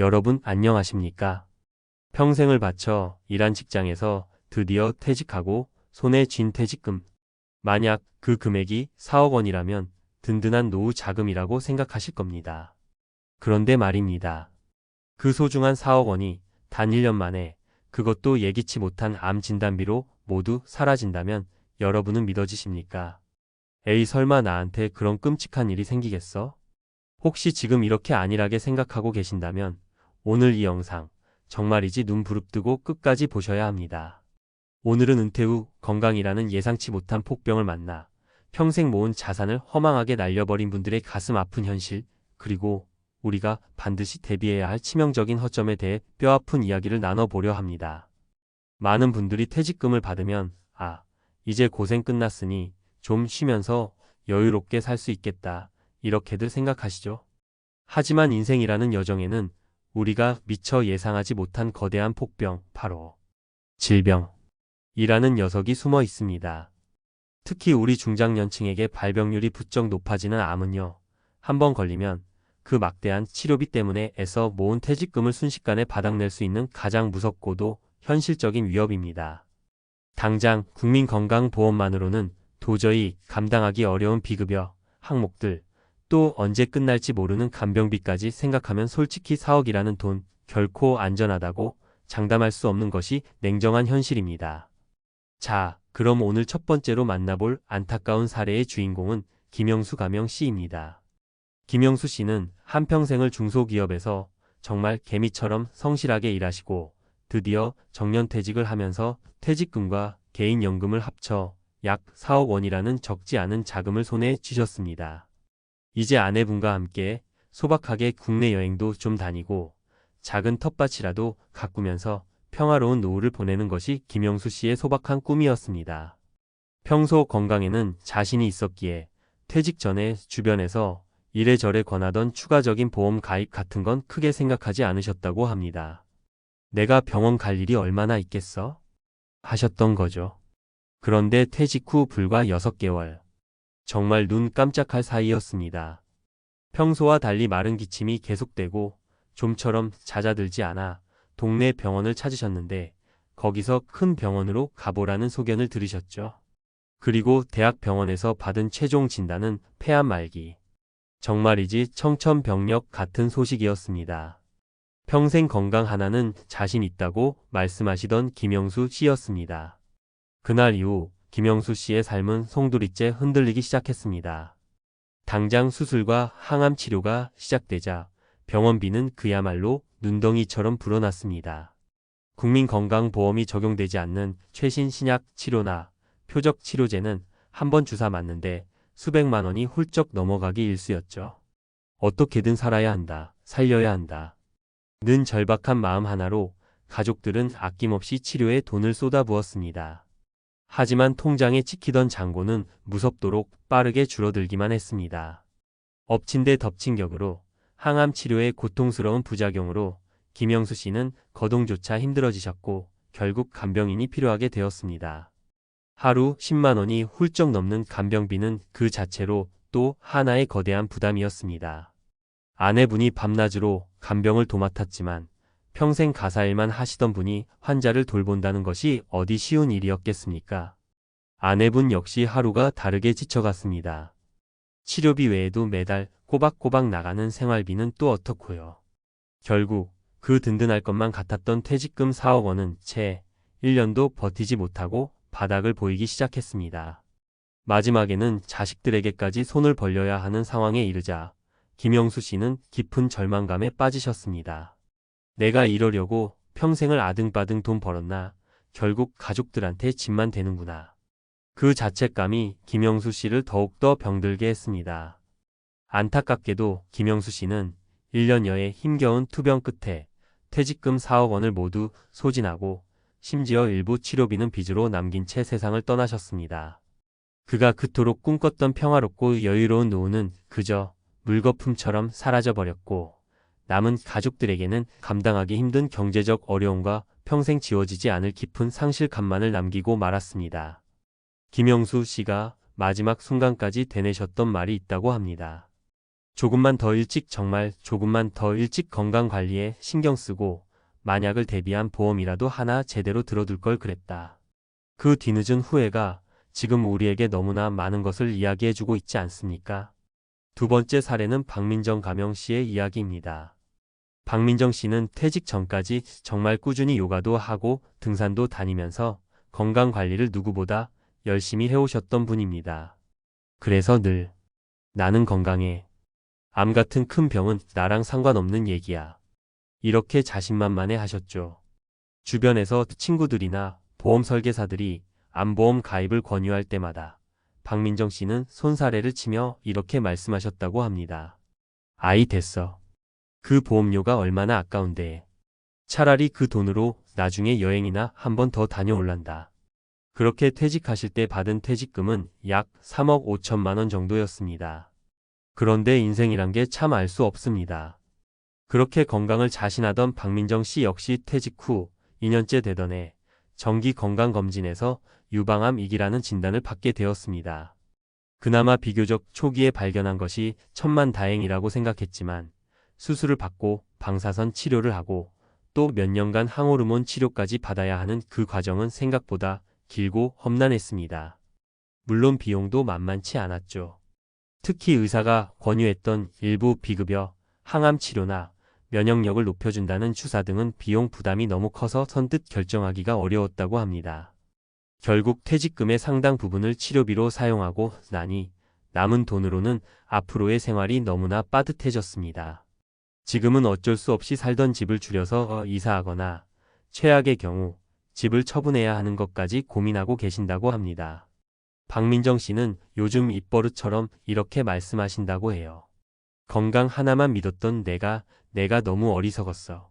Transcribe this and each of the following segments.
여러분 안녕하십니까? 평생을 바쳐 일한 직장에서 드디어 퇴직하고 손에 쥔 퇴직금. 만약 그 금액이 4억 원이라면 든든한 노후 자금이라고 생각하실 겁니다. 그런데 말입니다. 그 소중한 4억 원이 단 1년 만에, 그것도 예기치 못한 암 진단비로 모두 사라진다면 여러분은 믿어지십니까? 에이, 설마 나한테 그런 끔찍한 일이 생기겠어? 혹시 지금 이렇게 안일하게 생각하고 계신다면 오늘 이 영상 정말이지 눈 부릅뜨고 끝까지 보셔야 합니다. 오늘은 은퇴 후 건강이라는 예상치 못한 폭병을 만나 평생 모은 자산을 허망하게 날려버린 분들의 가슴 아픈 현실, 그리고 우리가 반드시 대비해야 할 치명적인 허점에 대해 뼈아픈 이야기를 나눠보려 합니다. 많은 분들이 퇴직금을 받으면 이제 고생 끝났으니 좀 쉬면서 여유롭게 살 수 있겠다, 이렇게들 생각하시죠? 하지만 인생이라는 여정에는 우리가 미처 예상하지 못한 거대한 폭병, 바로 질병이라는 녀석이 숨어 있습니다. 특히 우리 중장년층에게 발병률이 부쩍 높아지는 암은요, 한번 걸리면 그 막대한 치료비 때문에 애써 모은 퇴직금을 순식간에 바닥낼 수 있는 가장 무섭고도 현실적인 위협입니다. 당장 국민건강보험만으로는 도저히 감당하기 어려운 비급여, 항목들, 또 언제 끝날지 모르는 간병비까지 생각하면 솔직히 4억이라는 돈, 결코 안전하다고 장담할 수 없는 것이 냉정한 현실입니다. 자, 그럼 오늘 첫 번째로 만나볼 안타까운 사례의 주인공은 김영수 가명 씨입니다. 김영수 씨는 한평생을 중소기업에서 정말 개미처럼 성실하게 일하시고 드디어 정년퇴직을 하면서 퇴직금과 개인연금을 합쳐 약 4억 원이라는 적지 않은 자금을 손에 쥐셨습니다. 이제 아내분과 함께 소박하게 국내 여행도 좀 다니고 작은 텃밭이라도 가꾸면서 평화로운 노후를 보내는 것이 김영수 씨의 소박한 꿈이었습니다. 평소 건강에는 자신이 있었기에 퇴직 전에 주변에서 이래저래 권하던 추가적인 보험 가입 같은 건 크게 생각하지 않으셨다고 합니다. 내가 병원 갈 일이 얼마나 있겠어? 하셨던 거죠. 그런데 퇴직 후 불과 6개월. 정말 눈 깜짝할 사이였습니다. 평소와 달리 마른 기침이 계속되고 좀처럼 잦아들지 않아 동네 병원을 찾으셨는데 거기서 큰 병원으로 가보라는 소견을 들으셨죠. 그리고 대학병원에서 받은 최종 진단은 폐암 말기. 정말이지 청천벽력 같은 소식이었습니다. 평생 건강 하나는 자신 있다고 말씀하시던 김영수 씨였습니다. 그날 이후 김영수 씨의 삶은 송두리째 흔들리기 시작했습니다. 당장 수술과 항암 치료가 시작되자 병원비는 그야말로 눈덩이처럼 불어났습니다. 국민건강보험이 적용되지 않는 최신 신약 치료나 표적 치료제는 한 번 주사 맞는데 수백만 원이 훌쩍 넘어가기 일쑤였죠. 어떻게든 살아야 한다, 살려야 한다. 는 절박한 마음 하나로 가족들은 아낌없이 치료에 돈을 쏟아부었습니다. 하지만 통장에 찍히던 잔고는 무섭도록 빠르게 줄어들기만 했습니다. 엎친 데 덮친 격으로 항암 치료의 고통스러운 부작용으로 김영수 씨는 거동조차 힘들어지셨고 결국 간병인이 필요하게 되었습니다. 하루 10만 원이 훌쩍 넘는 간병비는 그 자체로 또 하나의 거대한 부담이었습니다. 아내분이 밤낮으로 간병을 도맡았지만 평생 가사일만 하시던 분이 환자를 돌본다는 것이 어디 쉬운 일이었겠습니까? 아내분 역시 하루가 다르게 지쳐갔습니다. 치료비 외에도 매달 꼬박꼬박 나가는 생활비는 또 어떻고요. 결국 그 든든할 것만 같았던 퇴직금 4억 원은 채 1년도 버티지 못하고 바닥을 보이기 시작했습니다. 마지막에는 자식들에게까지 손을 벌려야 하는 상황에 이르자 김영수 씨는 깊은 절망감에 빠지셨습니다. 내가 이러려고 평생을 아등바등 돈 벌었나, 결국 가족들한테 짐만 되는구나. 그 자책감이 김영수 씨를 더욱더 병들게 했습니다. 안타깝게도 김영수 씨는 1년여의 힘겨운 투병 끝에 퇴직금 4억 원을 모두 소진하고 심지어 일부 치료비는 빚으로 남긴 채 세상을 떠나셨습니다. 그가 그토록 꿈꿨던 평화롭고 여유로운 노후는 그저 물거품처럼 사라져버렸고 남은 가족들에게는 감당하기 힘든 경제적 어려움과 평생 지워지지 않을 깊은 상실감만을 남기고 말았습니다. 김영수 씨가 마지막 순간까지 되뇌셨던 말이 있다고 합니다. 조금만 더 일찍 정말 조금만 더 일찍 건강관리에 신경 쓰고 만약을 대비한 보험이라도 하나 제대로 들어둘 걸 그랬다. 그 뒤늦은 후회가 지금 우리에게 너무나 많은 것을 이야기해주고 있지 않습니까? 두 번째 사례는 박민정 가명 씨의 이야기입니다. 박민정 씨는 퇴직 전까지 정말 꾸준히 요가도 하고 등산도 다니면서 건강관리를 누구보다 열심히 해오셨던 분입니다. 그래서 늘 나는 건강해. 암 같은 큰 병은 나랑 상관없는 얘기야. 이렇게 자신만만해 하셨죠. 주변에서 친구들이나 보험 설계사들이 암보험 가입을 권유할 때마다 박민정 씨는 손사래를 치며 이렇게 말씀하셨다고 합니다. 아이 됐어. 그 보험료가 얼마나 아까운데. 차라리 그 돈으로 나중에 여행이나 한 번 더 다녀올란다. 그렇게 퇴직하실 때 받은 퇴직금은 약 3억 5천만 원 정도였습니다. 그런데 인생이란 게 참 알 수 없습니다. 그렇게 건강을 자신하던 박민정 씨 역시 퇴직 후 2년째 되던 해 정기 건강검진에서 유방암이기라는 진단을 받게 되었습니다. 그나마 비교적 초기에 발견한 것이 천만다행이라고 생각했지만 수술을 받고 방사선 치료를 하고 또 몇 년간 항호르몬 치료까지 받아야 하는 그 과정은 생각보다 길고 험난했습니다. 물론 비용도 만만치 않았죠. 특히 의사가 권유했던 일부 비급여, 항암 치료나 면역력을 높여준다는 주사 등은 비용 부담이 너무 커서 선뜻 결정하기가 어려웠다고 합니다. 결국 퇴직금의 상당 부분을 치료비로 사용하고 나니 남은 돈으로는 앞으로의 생활이 너무나 빠듯해졌습니다. 지금은 어쩔 수 없이 살던 집을 줄여서 이사하거나 최악의 경우 집을 처분해야 하는 것까지 고민하고 계신다고 합니다. 박민정 씨는 요즘 입버릇처럼 이렇게 말씀하신다고 해요. 건강 하나만 믿었던 내가 너무 어리석었어.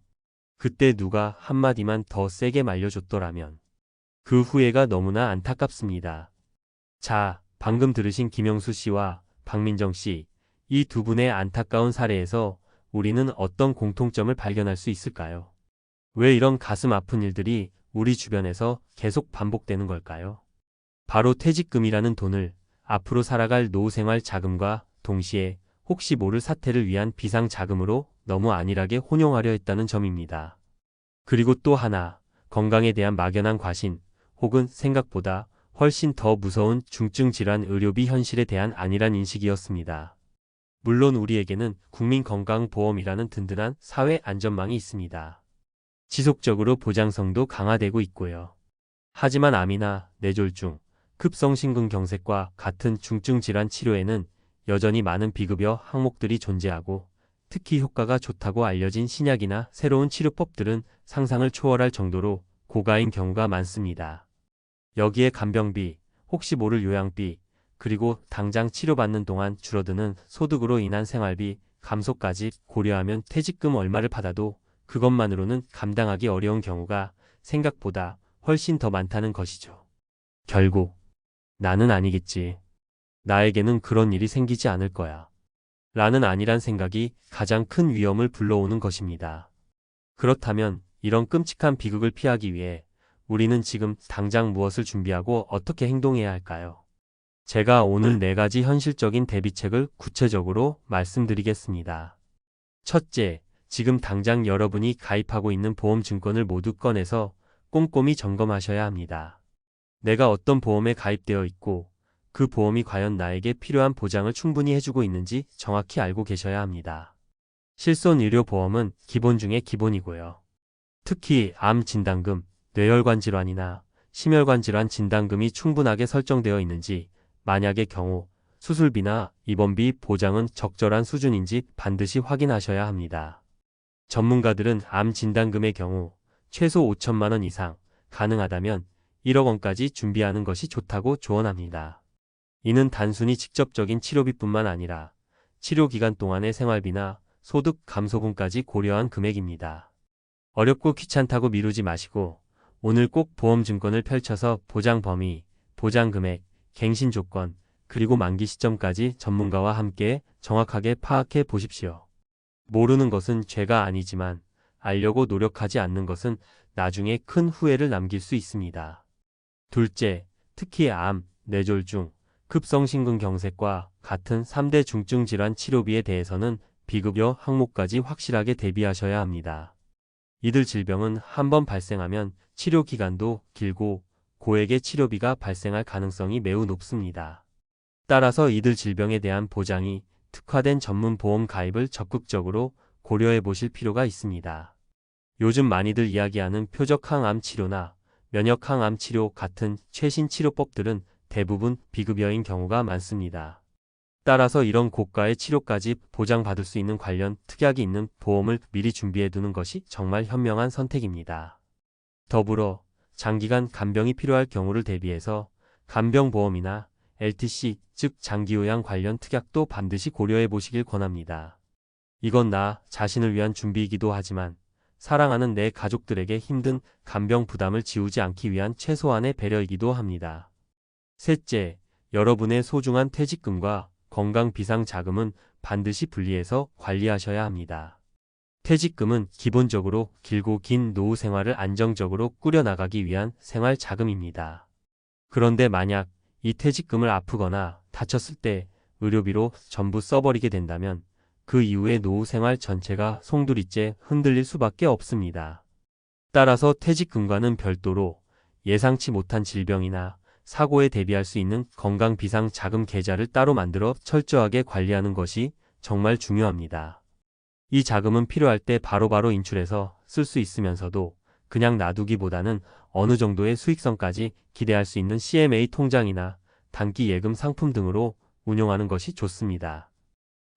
그때 누가 한마디만 더 세게 말려줬더라면. 그 후회가 너무나 안타깝습니다. 자, 방금 들으신 김영수 씨와 박민정 씨, 이 두 분의 안타까운 사례에서 우리는 어떤 공통점을 발견할 수 있을까요? 왜 이런 가슴 아픈 일들이 우리 주변에서 계속 반복되는 걸까요? 바로 퇴직금이라는 돈을 앞으로 살아갈 노후생활 자금과 동시에 혹시 모를 사태를 위한 비상자금으로 너무 안일하게 혼용하려 했다는 점입니다. 그리고 또 하나, 건강에 대한 막연한 과신, 혹은 생각보다 훨씬 더 무서운 중증 질환 의료비 현실에 대한 안일한 인식이었습니다. 물론 우리에게는 국민건강보험이라는 든든한 사회 안전망이 있습니다. 지속적으로 보장성도 강화되고 있고요. 하지만 암이나 뇌졸중, 급성심근경색과 같은 중증 질환 치료에는 여전히 많은 비급여 항목들이 존재하고 특히 효과가 좋다고 알려진 신약이나 새로운 치료법들은 상상을 초월할 정도로 고가인 경우가 많습니다. 여기에 간병비, 혹시 모를 요양비, 그리고 당장 치료받는 동안 줄어드는 소득으로 인한 생활비, 감소까지 고려하면 퇴직금 얼마를 받아도 그것만으로는 감당하기 어려운 경우가 생각보다 훨씬 더 많다는 것이죠. 결국 나는 아니겠지. 나에게는 그런 일이 생기지 않을 거야. 라는 안일한 생각이 가장 큰 위험을 불러오는 것입니다. 그렇다면 이런 끔찍한 비극을 피하기 위해 우리는 지금 당장 무엇을 준비하고 어떻게 행동해야 할까요? 제가 오늘 4가지 현실적인 대비책을 구체적으로 말씀드리겠습니다. 첫째, 지금 당장 여러분이 가입하고 있는 보험증권을 모두 꺼내서 꼼꼼히 점검하셔야 합니다. 내가 어떤 보험에 가입되어 있고 그 보험이 과연 나에게 필요한 보장을 충분히 해주고 있는지 정확히 알고 계셔야 합니다. 실손의료보험은 기본 중에 기본이고요. 특히 암 진단금, 뇌혈관 질환이나 심혈관 질환 진단금이 충분하게 설정되어 있는지, 만약의 경우 수술비나 입원비 보장은 적절한 수준인지 반드시 확인하셔야 합니다. 전문가들은 암 진단금의 경우 최소 5천만 원 이상, 가능하다면 1억 원까지 준비하는 것이 좋다고 조언합니다. 이는 단순히 직접적인 치료비뿐만 아니라 치료 기간 동안의 생활비나 소득 감소분까지 고려한 금액입니다. 어렵고 귀찮다고 미루지 마시고 오늘 꼭 보험증권을 펼쳐서 보장 범위, 보장 금액, 갱신 조건, 그리고 만기 시점까지 전문가와 함께 정확하게 파악해 보십시오. 모르는 것은 죄가 아니지만 알려고 노력하지 않는 것은 나중에 큰 후회를 남길 수 있습니다. 둘째, 특히 암, 뇌졸중, 급성심근경색과 같은 3대 중증 질환 치료비에 대해서는 비급여 항목까지 확실하게 대비하셔야 합니다. 이들 질병은 한번 발생하면 치료 기간도 길고 고액의 치료비가 발생할 가능성이 매우 높습니다. 따라서 이들 질병에 대한 보장이 특화된 전문 보험 가입을 적극적으로 고려해 보실 필요가 있습니다. 요즘 많이들 이야기하는 표적 항암 치료나 면역 항암 치료 같은 최신 치료법들은 대부분 비급여인 경우가 많습니다. 따라서 이런 고가의 치료까지 보장받을 수 있는 관련 특약이 있는 보험을 미리 준비해 두는 것이 정말 현명한 선택입니다. 더불어 장기간 간병이 필요할 경우를 대비해서 간병보험이나 LTC, 즉 장기요양 관련 특약도 반드시 고려해 보시길 권합니다. 이건 나 자신을 위한 준비이기도 하지만 사랑하는 내 가족들에게 힘든 간병 부담을 지우지 않기 위한 최소한의 배려이기도 합니다. 셋째, 여러분의 소중한 퇴직금과 건강 비상 자금은 반드시 분리해서 관리하셔야 합니다. 퇴직금은 기본적으로 길고 긴 노후 생활을 안정적으로 꾸려나가기 위한 생활 자금입니다. 그런데 만약 이 퇴직금을 아프거나 다쳤을 때 의료비로 전부 써버리게 된다면 그 이후의 노후 생활 전체가 송두리째 흔들릴 수밖에 없습니다. 따라서 퇴직금과는 별도로 예상치 못한 질병이나 사고에 대비할 수 있는 건강 비상 자금 계좌를 따로 만들어 철저하게 관리하는 것이 정말 중요합니다. 이 자금은 필요할 때 바로바로 인출해서 쓸 수 있으면서도 그냥 놔두기보다는 어느 정도의 수익성까지 기대할 수 있는 CMA 통장이나 단기 예금 상품 등으로 운용하는 것이 좋습니다.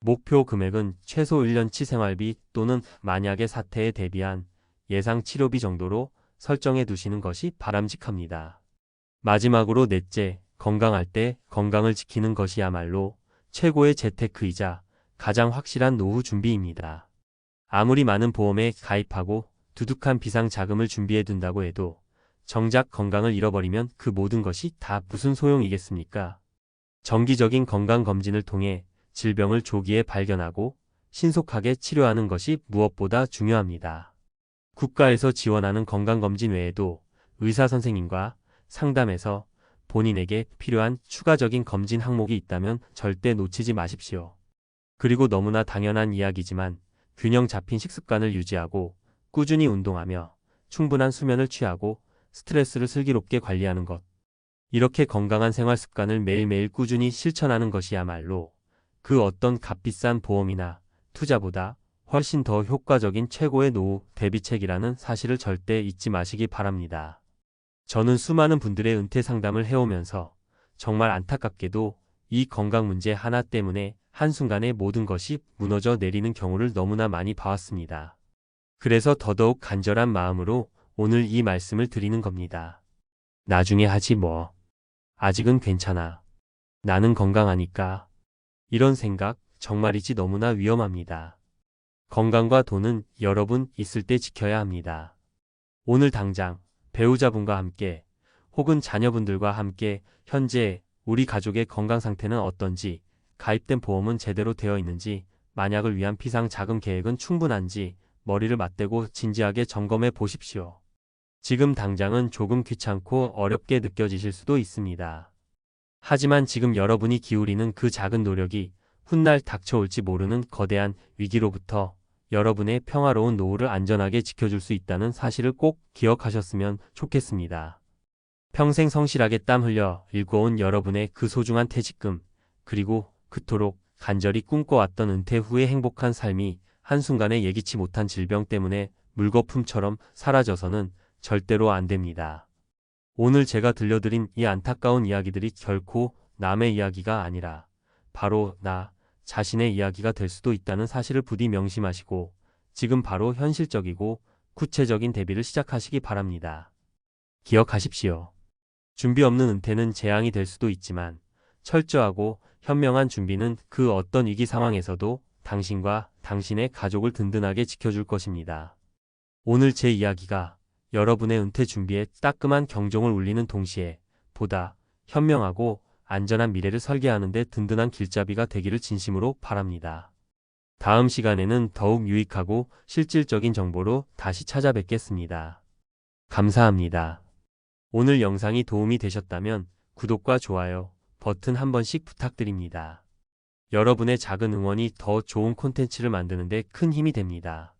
목표 금액은 최소 1년치 생활비 또는 만약의 사태에 대비한 예상 치료비 정도로 설정해 두시는 것이 바람직합니다. 마지막으로 넷째, 건강할 때 건강을 지키는 것이야말로 최고의 재테크이자 가장 확실한 노후 준비입니다. 아무리 많은 보험에 가입하고 두둑한 비상 자금을 준비해 둔다고 해도 정작 건강을 잃어버리면 그 모든 것이 다 무슨 소용이겠습니까? 정기적인 건강검진을 통해 질병을 조기에 발견하고 신속하게 치료하는 것이 무엇보다 중요합니다. 국가에서 지원하는 건강검진 외에도 의사 선생님과 상담해서 본인에게 필요한 추가적인 검진 항목이 있다면 절대 놓치지 마십시오. 그리고 너무나 당연한 이야기지만 균형 잡힌 식습관을 유지하고 꾸준히 운동하며 충분한 수면을 취하고 스트레스를 슬기롭게 관리하는 것. 이렇게 건강한 생활 습관을 매일매일 꾸준히 실천하는 것이야말로 그 어떤 값비싼 보험이나 투자보다 훨씬 더 효과적인 최고의 노후 대비책이라는 사실을 절대 잊지 마시기 바랍니다. 저는 수많은 분들의 은퇴 상담을 해오면서 정말 안타깝게도 이 건강 문제 하나 때문에 한순간에 모든 것이 무너져 내리는 경우를 너무나 많이 봐왔습니다. 그래서 더더욱 간절한 마음으로 오늘 이 말씀을 드리는 겁니다. 나중에 하지 뭐. 아직은 괜찮아. 나는 건강하니까. 이런 생각 정말이지 너무나 위험합니다. 건강과 돈은 여러분 있을 때 지켜야 합니다. 오늘 당장 배우자분과 함께 혹은 자녀분들과 함께 현재 우리 가족의 건강 상태는 어떤지, 가입된 보험은 제대로 되어 있는지, 만약을 위한 비상 자금 계획은 충분한지 머리를 맞대고 진지하게 점검해 보십시오. 지금 당장은 조금 귀찮고 어렵게 느껴지실 수도 있습니다. 하지만 지금 여러분이 기울이는 그 작은 노력이 훗날 닥쳐올지 모르는 거대한 위기로부터 여러분의 평화로운 노후를 안전하게 지켜줄 수 있다는 사실을 꼭 기억하셨으면 좋겠습니다. 평생 성실하게 땀 흘려 일궈온 여러분의 그 소중한 퇴직금, 그리고 그토록 간절히 꿈꿔왔던 은퇴 후의 행복한 삶이 한순간에 예기치 못한 질병 때문에 물거품처럼 사라져서는 절대로 안 됩니다. 오늘 제가 들려드린 이 안타까운 이야기들이 결코 남의 이야기가 아니라 바로 나 자신의 이야기가 될 수도 있다는 사실을 부디 명심하시고 지금 바로 현실적이고 구체적인 대비를 시작하시기 바랍니다. 기억하십시오. 준비 없는 은퇴는 재앙이 될 수도 있지만 철저하고 현명한 준비는 그 어떤 위기 상황에서도 당신과 당신의 가족을 든든하게 지켜줄 것입니다. 오늘 제 이야기가 여러분의 은퇴 준비에 따끔한 경종을 울리는 동시에 보다 현명하고 안전한 미래를 설계하는 데 든든한 길잡이가 되기를 진심으로 바랍니다. 다음 시간에는 더욱 유익하고 실질적인 정보로 다시 찾아뵙겠습니다. 감사합니다. 오늘 영상이 도움이 되셨다면 구독과 좋아요 버튼 한 번씩 부탁드립니다. 여러분의 작은 응원이 더 좋은 콘텐츠를 만드는 데 큰 힘이 됩니다.